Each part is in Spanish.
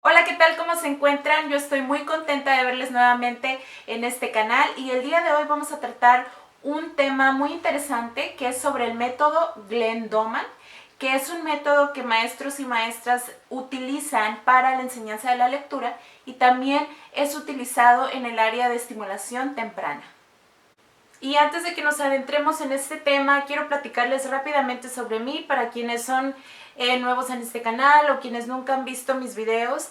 Hola, ¿qué tal? ¿Cómo se encuentran? Yo estoy muy contenta de verles nuevamente en este canal y el día de hoy vamos a tratar un tema muy interesante que es sobre el método Glenn-Doman, que es un método que maestros y maestras utilizan para la enseñanza de la lectura y también es utilizado en el área de estimulación temprana. Y antes de que nos adentremos en este tema, quiero platicarles rápidamente sobre mí para quienes son nuevos en este canal o quienes nunca han visto mis videos.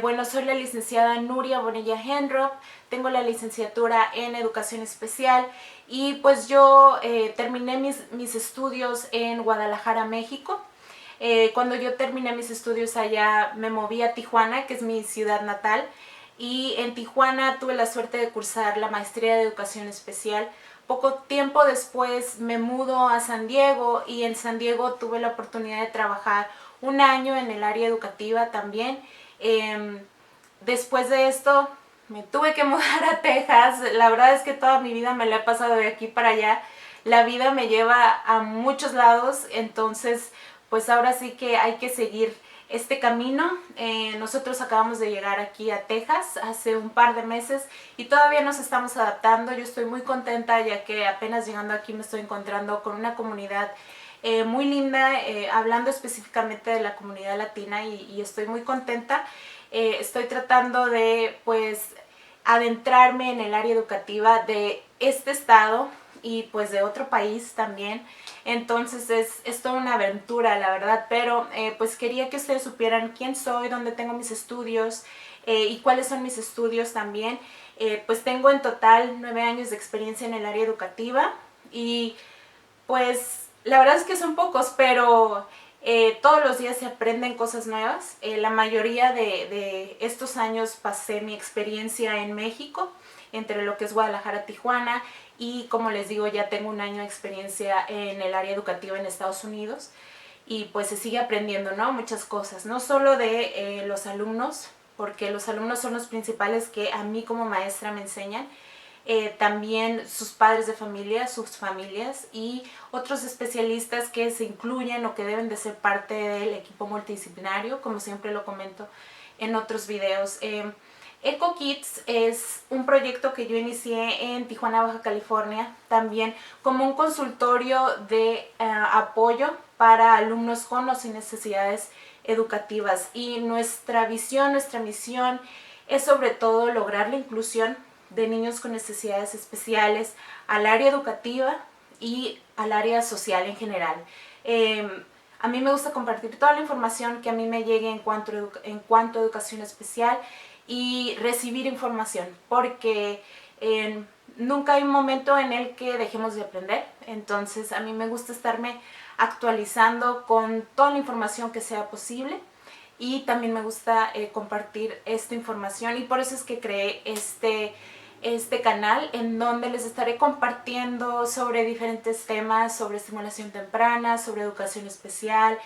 Bueno, soy la licenciada Nuria Bonilla Henrop, tengo la licenciatura en Educación Especial y pues yo terminé mis estudios en Guadalajara, México. Cuando yo terminé mis estudios allá me moví a Tijuana, que es mi ciudad natal, y en Tijuana tuve la suerte de cursar la maestría de Educación Especial. Poco tiempo después me mudo a San Diego y en San Diego tuve la oportunidad de trabajar un año en el área educativa también. Después de esto me tuve que mudar a Texas. La verdad es que toda mi vida me la he pasado de aquí para allá. La vida me lleva a muchos lados, entonces pues ahora sí que hay que seguir este camino. Nosotros acabamos de llegar aquí a Texas hace un par de meses y todavía nos estamos adaptando. Yo estoy muy contenta ya que apenas llegando aquí me estoy encontrando con una comunidad muy linda, hablando específicamente de la comunidad latina y estoy muy contenta. Estoy tratando de pues adentrarme en el área educativa de este estado y pues de otro país también. Entonces es toda una aventura, la verdad, pero pues quería que ustedes supieran quién soy, dónde tengo mis estudios y cuáles son mis estudios también. Pues tengo en total 9 años de experiencia en el área educativa y pues la verdad es que son pocos, pero todos los días se aprenden cosas nuevas. La mayoría de estos años pasé mi experiencia en México, entre lo que es Guadalajara, Tijuana, y como les digo, ya tengo un año de experiencia en el área educativa en Estados Unidos. Y pues se sigue aprendiendo, ¿no? Muchas cosas, no solo de los alumnos, porque los alumnos son los principales que a mí como maestra me enseñan, también sus padres de familia, sus familias y otros especialistas que se incluyen o que deben de ser parte del equipo multidisciplinario, como siempre lo comento en otros videos. Eco Kids es un proyecto que yo inicié en Tijuana, Baja California, también como un consultorio de apoyo para alumnos con o sin necesidades educativas. Y nuestra visión, nuestra misión es sobre todo lograr la inclusión de niños con necesidades especiales al área educativa y al área social en general. A mí me gusta compartir toda la información que a mí me llegue en cuanto a educación especial y recibir información, porque nunca hay un momento en el que dejemos de aprender. Entonces a mí me gusta estarme actualizando con toda la información que sea posible y también me gusta compartir esta información y por eso es que creé este canal en donde les estaré compartiendo sobre diferentes temas, sobre estimulación temprana, sobre educación especial,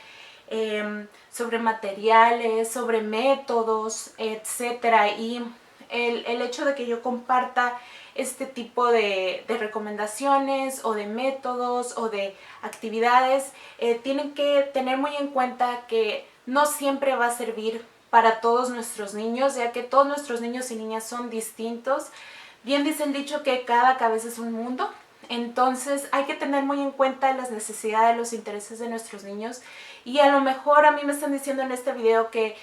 sobre materiales, sobre métodos, etcétera. Y el hecho de que yo comparta este tipo de recomendaciones o de métodos o de actividades, tienen que tener muy en cuenta que no siempre va a servir para todos nuestros niños, ya que todos nuestros niños y niñas son distintos. Bien dice el dicho que cada cabeza es un mundo. Entonces hay que tener muy en cuenta las necesidades, los intereses de nuestros niños. Y a lo mejor a mí me están diciendo en este video que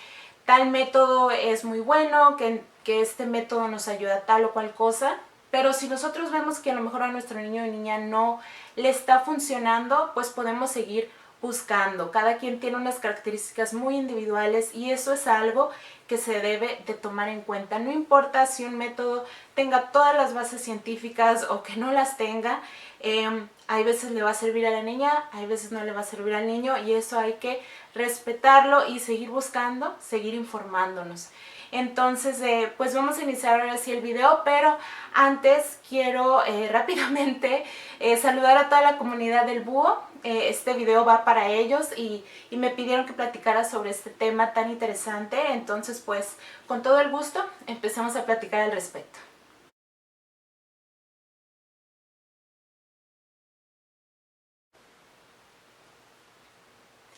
tal método es muy bueno, que este método nos ayuda a tal o cual cosa. Pero si nosotros vemos que a lo mejor a nuestro niño o niña no le está funcionando, pues podemos seguir buscando. Cada quien tiene unas características muy individuales y eso es algo que se debe de tomar en cuenta. No importa si un método tenga todas las bases científicas o que no las tenga, hay veces le va a servir a la niña, hay veces no le va a servir al niño y eso hay que respetarlo y seguir buscando, seguir informándonos. Entonces, pues vamos a iniciar ahora sí el video, pero antes quiero rápidamente saludar a toda la comunidad del búho. Este video va para ellos y me pidieron que platicara sobre este tema tan interesante. Entonces, pues, con todo el gusto, empecemos a platicar al respecto.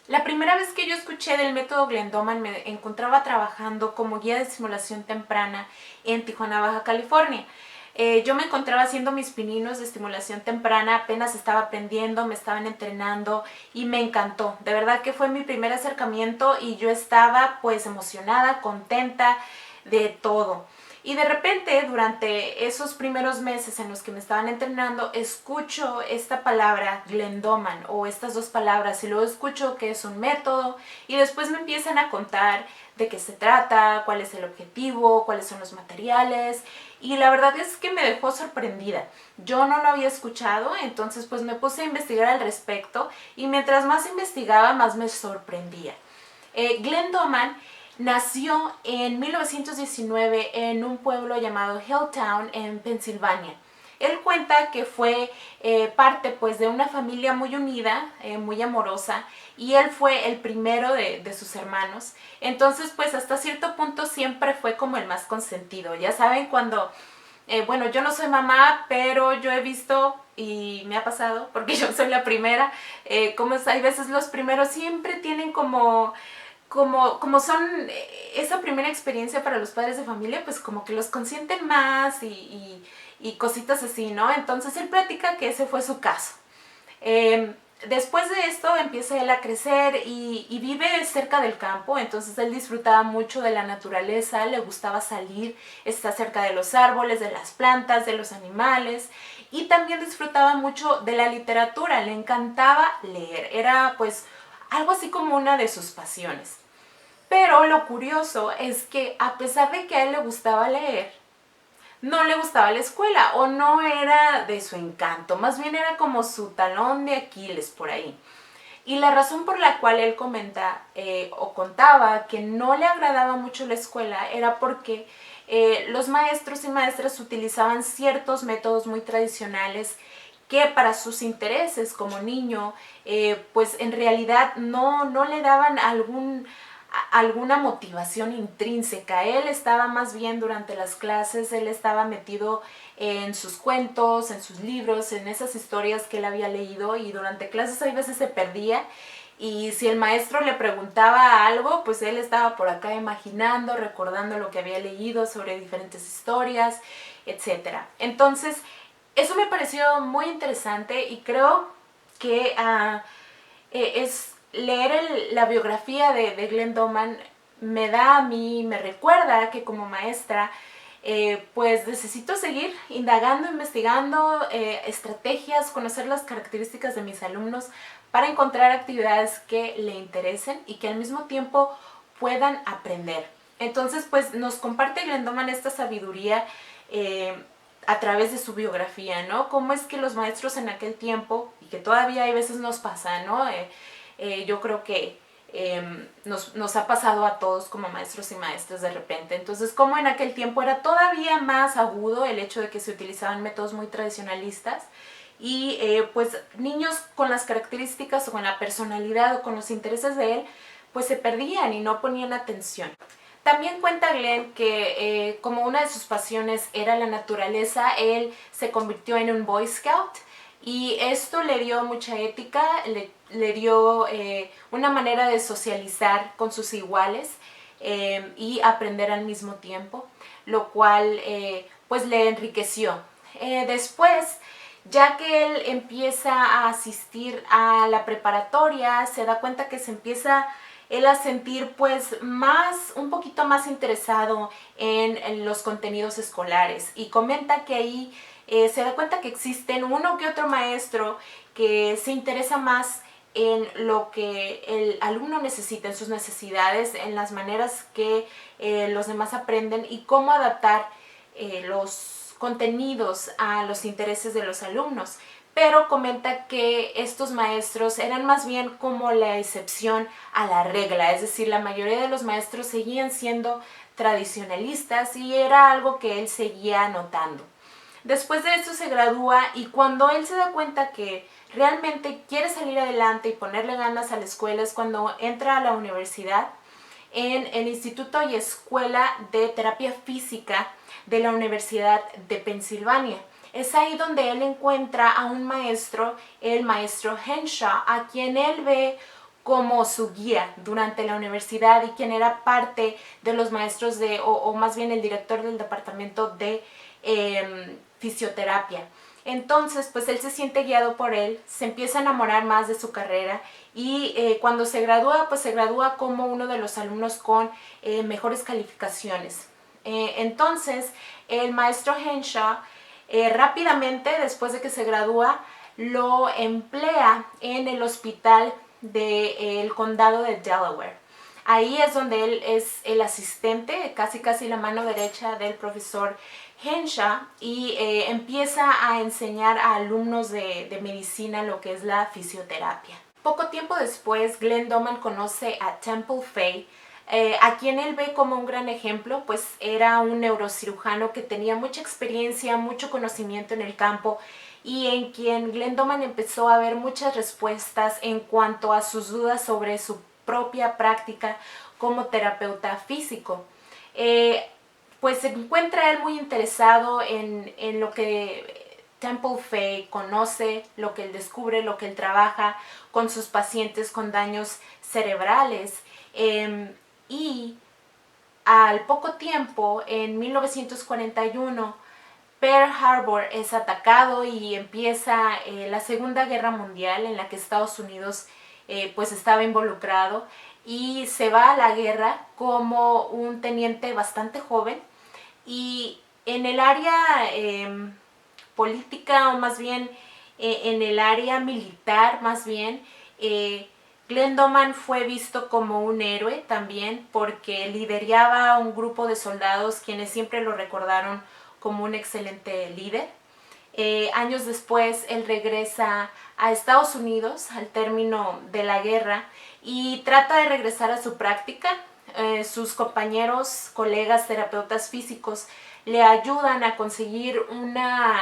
La primera vez que yo escuché del método Glendoman me encontraba trabajando como guía de estimulación temprana en Tijuana, Baja California. Yo me encontraba haciendo mis pininos de estimulación temprana, apenas estaba aprendiendo, me estaban entrenando y me encantó. De verdad que fue mi primer acercamiento y yo estaba pues emocionada, contenta de todo. Y de repente, durante esos primeros meses en los que me estaban entrenando, escucho esta palabra Glendoman o estas dos palabras y luego escucho que es un método y después me empiezan a contar de qué se trata, cuál es el objetivo, cuáles son los materiales y la verdad es que me dejó sorprendida. Yo no lo había escuchado, entonces pues me puse a investigar al respecto y mientras más investigaba más me sorprendía. Glendoman nació en 1919 en un pueblo llamado Hilltown en Pensilvania. Él cuenta que fue parte pues de una familia muy unida, muy amorosa, y él fue el primero de sus hermanos. Entonces pues hasta cierto punto siempre fue como el más consentido. Ya saben cuando, bueno, yo no soy mamá, pero yo he visto y me ha pasado, porque yo soy la primera, como hay veces los primeros siempre tienen como son esa primera experiencia para los padres de familia, pues como que los consienten más y cositas así, ¿no? Entonces él platica que ese fue su caso. Después de esto empieza él a crecer y vive cerca del campo, entonces él disfrutaba mucho de la naturaleza, le gustaba salir, está cerca de los árboles, de las plantas, de los animales y también disfrutaba mucho de la literatura, le encantaba leer, era pues algo así como una de sus pasiones. Pero lo curioso es que a pesar de que a él le gustaba leer, no le gustaba la escuela o no era de su encanto, más bien era como su talón de Aquiles por ahí. Y la razón por la cual él comenta o contaba que no le agradaba mucho la escuela era porque los maestros y maestras utilizaban ciertos métodos muy tradicionales que para sus intereses como niño, pues en realidad no le daban alguna motivación intrínseca. Él estaba más bien durante las clases, él estaba metido en sus cuentos, en sus libros, en esas historias que él había leído y durante clases a veces se perdía y si el maestro le preguntaba algo, pues él estaba por acá imaginando, recordando lo que había leído sobre diferentes historias, etc. Entonces, eso me pareció muy interesante y creo que es leer la biografía de Glendoman me da a mí, me recuerda que como maestra pues necesito seguir indagando, investigando estrategias, conocer las características de mis alumnos para encontrar actividades que le interesen y que al mismo tiempo puedan aprender. Entonces pues nos comparte Glendoman esta sabiduría a través de su biografía, ¿no? Cómo es que los maestros en aquel tiempo, y que todavía hay veces nos pasa, ¿no? Yo creo que nos ha pasado a todos como maestros y maestras de repente. Entonces, como en aquel tiempo era todavía más agudo el hecho de que se utilizaban métodos muy tradicionalistas y pues niños con las características o con la personalidad o con los intereses de él, pues se perdían y no ponían atención. También cuenta Glenn que como una de sus pasiones era la naturaleza, él se convirtió en un Boy Scout y esto le dio mucha ética, le dio una manera de socializar con sus iguales y aprender al mismo tiempo, lo cual pues le enriqueció. Después, ya que él empieza a asistir a la preparatoria, se da cuenta que se empieza él a sentir pues un poquito más interesado en los contenidos escolares y comenta que ahí se da cuenta que existen uno que otro maestro que se interesa más en lo que el alumno necesita, en sus necesidades, en las maneras que los demás aprenden y cómo adaptar los contenidos a los intereses de los alumnos. Pero comenta que estos maestros eran más bien como la excepción a la regla, es decir, la mayoría de los maestros seguían siendo tradicionalistas y era algo que él seguía notando. Después de esto se gradúa y cuando él se da cuenta que realmente quiere salir adelante y ponerle ganas a la escuela es cuando entra a la universidad en el Instituto y Escuela de Terapia Física de la Universidad de Pensilvania. Es ahí donde él encuentra a un maestro, el maestro Henshaw, a quien él ve como su guía durante la universidad y quien era parte de los maestros o más bien el director del departamento de fisioterapia. Entonces, pues él se siente guiado por él, se empieza a enamorar más de su carrera y cuando se gradúa, pues se gradúa como uno de los alumnos con mejores calificaciones. Entonces, el maestro Henshaw rápidamente, después de que se gradúa, lo emplea en el hospital del condado de Delaware. Ahí es donde él es el asistente, casi la mano derecha del profesor Henshaw y empieza a enseñar a alumnos de medicina lo que es la fisioterapia. Poco tiempo después, Glenn Doman conoce a Temple Fay, a quien él ve como un gran ejemplo, pues era un neurocirujano que tenía mucha experiencia, mucho conocimiento en el campo y en quien Glenn Doman empezó a ver muchas respuestas en cuanto a sus dudas sobre su propia práctica como terapeuta físico. Pues se encuentra él muy interesado en lo que Temple Fay conoce, lo que él descubre, lo que él trabaja con sus pacientes con daños cerebrales. Y al poco tiempo, en 1941, Pearl Harbor es atacado y empieza la Segunda Guerra Mundial en la que Estados Unidos pues estaba involucrado y se va a la guerra como un teniente bastante joven y en el área política o más bien en el área militar más bien Glenn Doman fue visto como un héroe también porque lideraba un grupo de soldados quienes siempre lo recordaron como un excelente líder. Años después él regresa a Estados Unidos al término de la guerra y trata de regresar a su práctica. Sus compañeros, colegas, terapeutas físicos le ayudan a conseguir una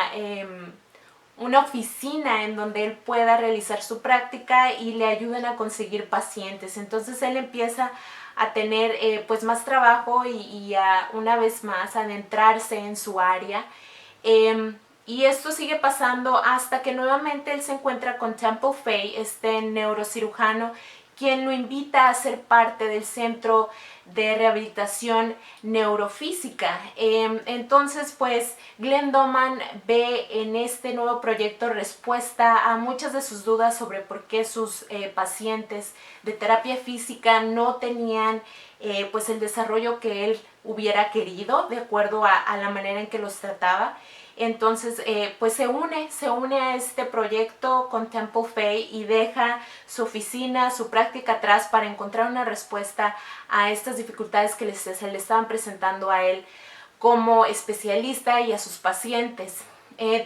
oficina en donde él pueda realizar su práctica y le ayudan a conseguir pacientes. Entonces él empieza a tener pues más trabajo y a una vez más adentrarse en su área. Y esto sigue pasando hasta que nuevamente él se encuentra con Temple Fay, este neurocirujano, quien lo invita a ser parte del centro de rehabilitación neurofísica. Entonces, pues, Glenn Doman ve en este nuevo proyecto respuesta a muchas de sus dudas sobre por qué sus pacientes de terapia física no tenían pues el desarrollo que él hubiera querido de acuerdo a la manera en que los trataba. Entonces, pues se une a este proyecto con Temple Fay y deja su oficina, su práctica atrás para encontrar una respuesta a estas dificultades que se le estaban presentando a él como especialista y a sus pacientes.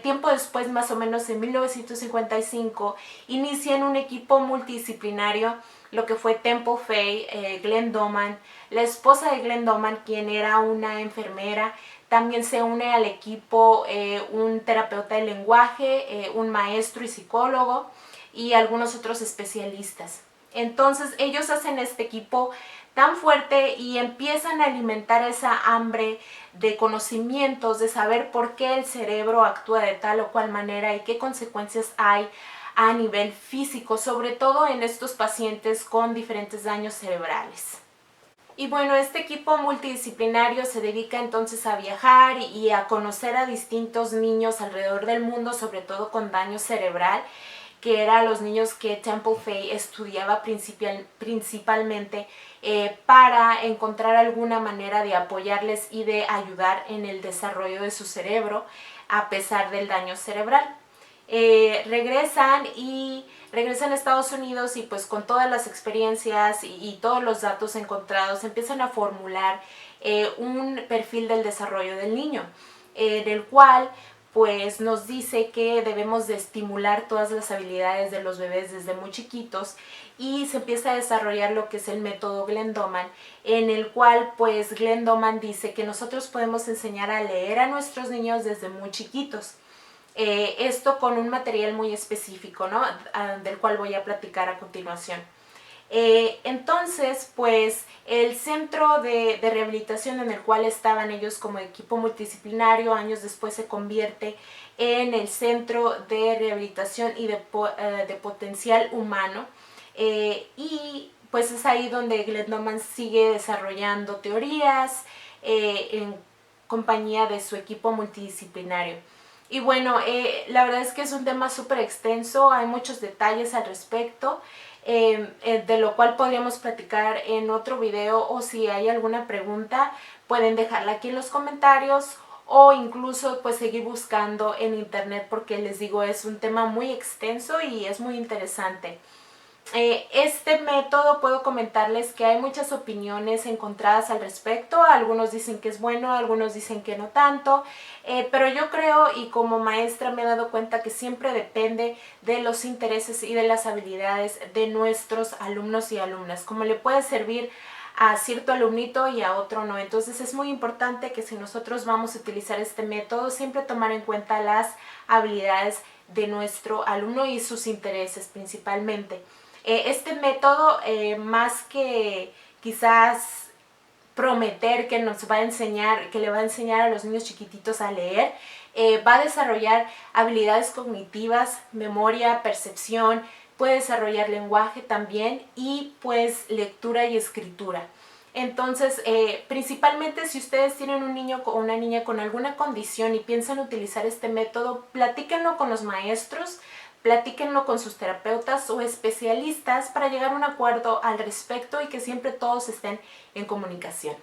Tiempo después, más o menos en 1955, inician un equipo multidisciplinario, lo que fue Temple Fay, Glenn Doman, la esposa de Glenn Doman, quien era una enfermera. También se une al equipo un terapeuta de lenguaje, un maestro y psicólogo y algunos otros especialistas. Entonces ellos hacen este equipo tan fuerte y empiezan a alimentar esa hambre de conocimientos, de saber por qué el cerebro actúa de tal o cual manera y qué consecuencias hay a nivel físico, sobre todo en estos pacientes con diferentes daños cerebrales. Y bueno, este equipo multidisciplinario se dedica entonces a viajar y a conocer a distintos niños alrededor del mundo, sobre todo con daño cerebral, que eran los niños que Temple Fay estudiaba principalmente para encontrar alguna manera de apoyarles y de ayudar en el desarrollo de su cerebro a pesar del daño cerebral. Regresan a Estados Unidos y pues con todas las experiencias y todos los datos encontrados empiezan a formular un perfil del desarrollo del niño, del cual pues nos dice que debemos de estimular todas las habilidades de los bebés desde muy chiquitos y se empieza a desarrollar lo que es el método Glenn Doman, en el cual pues Glenn Doman dice que nosotros podemos enseñar a leer a nuestros niños desde muy chiquitos. Esto con un material muy específico, ¿no? Del cual voy a platicar a continuación. Entonces, pues el centro de rehabilitación en el cual estaban ellos como equipo multidisciplinario, años después se convierte en el centro de rehabilitación y de potencial humano, y pues es ahí donde Glendoman sigue desarrollando teorías en compañía de su equipo multidisciplinario. Y bueno, la verdad es que es un tema súper extenso, hay muchos detalles al respecto, de lo cual podríamos platicar en otro video, o si hay alguna pregunta pueden dejarla aquí en los comentarios o incluso pues seguir buscando en internet, porque les digo, es un tema muy extenso y es muy interesante. Este método, puedo comentarles que hay muchas opiniones encontradas al respecto. Algunos dicen que es bueno, algunos dicen que no tanto, pero yo creo, y como maestra me he dado cuenta, que siempre depende de los intereses y de las habilidades de nuestros alumnos y alumnas, como le puede servir a cierto alumnito y a otro no. Entonces es muy importante que si nosotros vamos a utilizar este método, siempre tomar en cuenta las habilidades de nuestro alumno y sus intereses principalmente. Este método, más que quizás prometer que nos va a enseñar, que le va a enseñar a los niños chiquititos a leer, va a desarrollar habilidades cognitivas, memoria, percepción, puede desarrollar lenguaje también y pues lectura y escritura. Entonces, principalmente si ustedes tienen un niño o una niña con alguna condición y piensan utilizar este método, platíquenlo con los maestros, platíquenlo con sus terapeutas o especialistas para llegar a un acuerdo al respecto y que siempre todos estén en comunicación.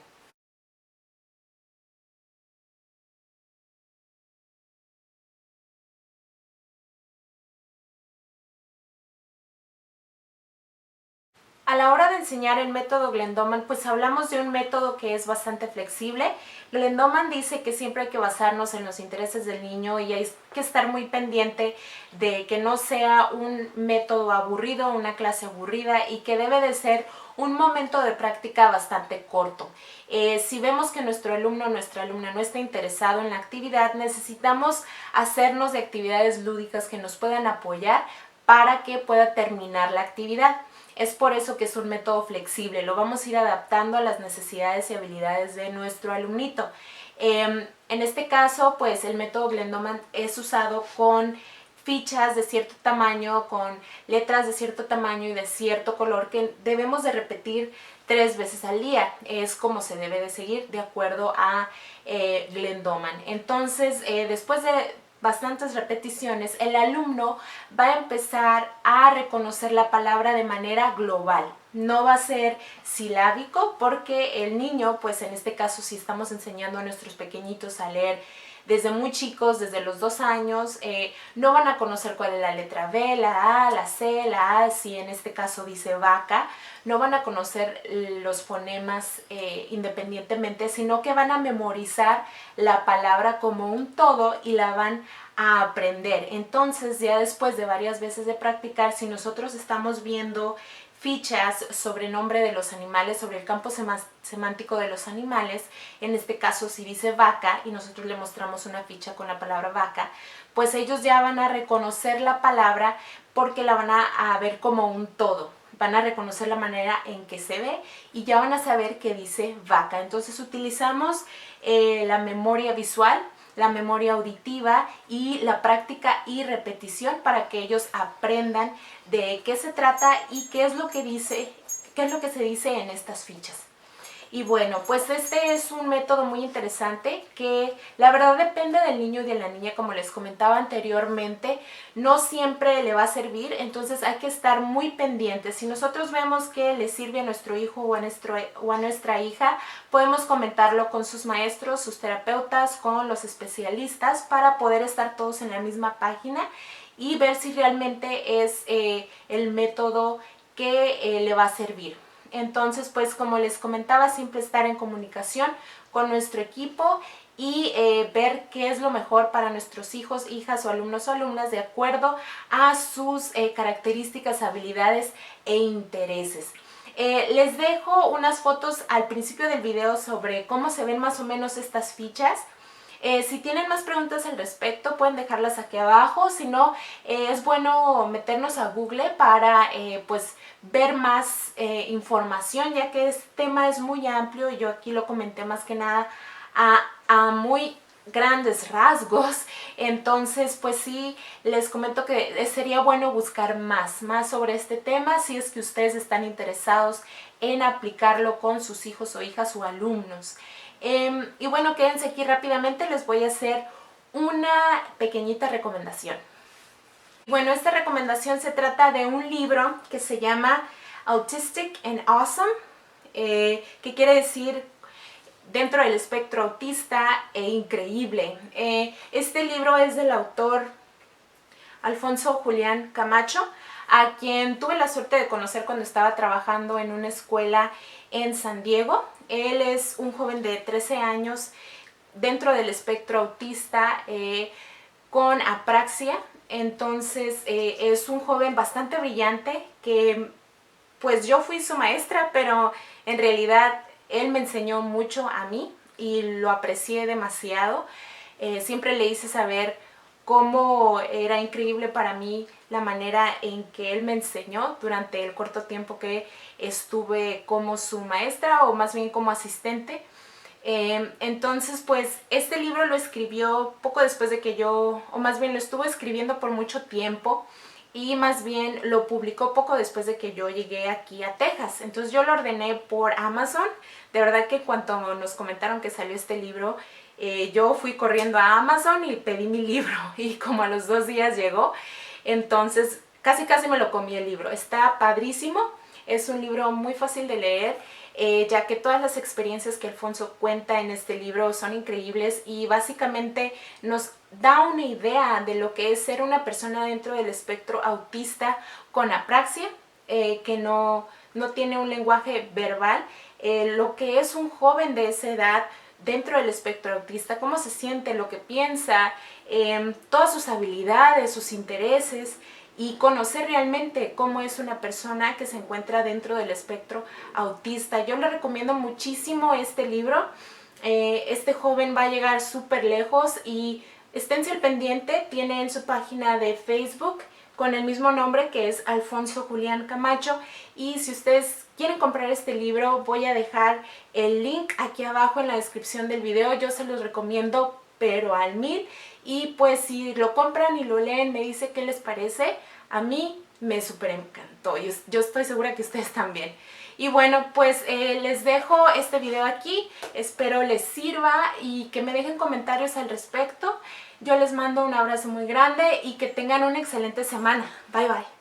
A la hora de enseñar el método Glendoman, pues hablamos de un método que es bastante flexible. Glendoman dice que siempre hay que basarnos en los intereses del niño y hay que estar muy pendiente de que no sea un método aburrido, una clase aburrida, y que debe de ser un momento de práctica bastante corto. Si vemos que nuestro alumno o nuestra alumna no está interesado en la actividad, necesitamos hacernos de actividades lúdicas que nos puedan apoyar para que pueda terminar la actividad. Es por eso que es un método flexible, lo vamos a ir adaptando a las necesidades y habilidades de nuestro alumnito. En este caso, pues el método Glendoman es usado con fichas de cierto tamaño, con letras de cierto tamaño y de cierto color que debemos de repetir 3 veces al día. Es como se debe de seguir de acuerdo a Glendoman. Entonces, después de bastantes repeticiones, el alumno va a empezar a reconocer la palabra de manera global. No va a ser silábico, porque el niño, pues en este caso, si estamos enseñando a nuestros pequeñitos a leer desde muy chicos, desde los 2 años, no van a conocer cuál es la letra B, la A, la C, la A, si en este caso dice vaca, no van a conocer los fonemas independientemente, sino que van a memorizar la palabra como un todo y la van a aprender. Entonces, ya después de varias veces de practicar, si nosotros estamos viendo fichas sobre el nombre de los animales, sobre el campo semántico de los animales, en este caso si dice vaca y nosotros le mostramos una ficha con la palabra vaca, pues ellos ya van a reconocer la palabra porque la van a ver como un todo. Van a reconocer la manera en que se ve y ya van a saber que dice vaca. Entonces utilizamos la memoria visual, la memoria auditiva y la práctica y repetición para que ellos aprendan de qué se trata y qué es lo que dice, qué es lo que se dice en estas fichas. Y bueno, pues este es un método muy interesante que la verdad depende del niño y de la niña, como les comentaba anteriormente, no siempre le va a servir, entonces hay que estar muy pendientes. Si nosotros vemos que le sirve a nuestro hijo o a nuestra hija, podemos comentarlo con sus maestros, sus terapeutas, con los especialistas para poder estar todos en la misma página y ver si realmente es el método que le va a servir. Entonces, pues como les comentaba, siempre estar en comunicación con nuestro equipo y ver qué es lo mejor para nuestros hijos, hijas o alumnos o alumnas de acuerdo a sus características, habilidades e intereses. Les dejo unas fotos al principio del video sobre cómo se ven más o menos estas fichas. Si tienen más preguntas al respecto pueden dejarlas aquí abajo, si no es bueno meternos a Google para pues ver más información, ya que este tema es muy amplio y yo aquí lo comenté más que nada a muy grandes rasgos. Entonces pues sí, les comento que sería bueno buscar más sobre este tema si es que ustedes están interesados en aplicarlo con sus hijos o hijas o alumnos. Y bueno, quédense aquí rápidamente, les voy a hacer una pequeñita recomendación. Bueno, esta recomendación se trata de un libro que se llama Autistic and Awesome, que quiere decir dentro del espectro autista e increíble. Este libro es del autor Alfonso Julián Camacho, a quien tuve la suerte de conocer cuando estaba trabajando en una escuela en San Diego. Él es un joven de 13 años dentro del espectro autista con apraxia. Entonces es un joven bastante brillante que pues yo fui su maestra, pero en realidad él me enseñó mucho a mí y lo aprecié demasiado. Siempre le hice saber cómo era increíble para mí la manera en que él me enseñó durante el corto tiempo que estuve como su maestra o más bien como asistente. Entonces pues este libro lo escribió poco después de que yo, o más bien lo estuvo escribiendo por mucho tiempo y más bien lo publicó poco después de que yo llegué aquí a Texas. Entonces yo lo ordené por Amazon. De verdad que cuando nos comentaron que salió este libro, yo fui corriendo a Amazon y pedí mi libro y como a los 2 días llegó. Entonces casi me lo comí el libro. Está padrísimo, es un libro muy fácil de leer, ya que todas las experiencias que Alfonso cuenta en este libro son increíbles y básicamente nos da una idea de lo que es ser una persona dentro del espectro autista con apraxia, que no tiene un lenguaje verbal, lo que es un joven de esa edad dentro del espectro autista, cómo se siente, lo que piensa, todas sus habilidades, sus intereses, y conocer realmente cómo es una persona que se encuentra dentro del espectro autista. Yo le recomiendo muchísimo este libro. Este joven va a llegar súper lejos y esténse al pendiente. Tiene en su página de Facebook con el mismo nombre, que es Alfonso Julián Camacho, y si ustedes quieren comprar este libro voy a dejar el link aquí abajo en la descripción del video. Yo se los recomiendo pero al 1000, y pues si lo compran y lo leen me dice qué les parece. A mí me súper encantó y yo estoy segura que ustedes también. Y bueno, pues les dejo este video aquí, espero les sirva y que me dejen comentarios al respecto. Yo les mando un abrazo muy grande y que tengan una excelente semana. Bye bye.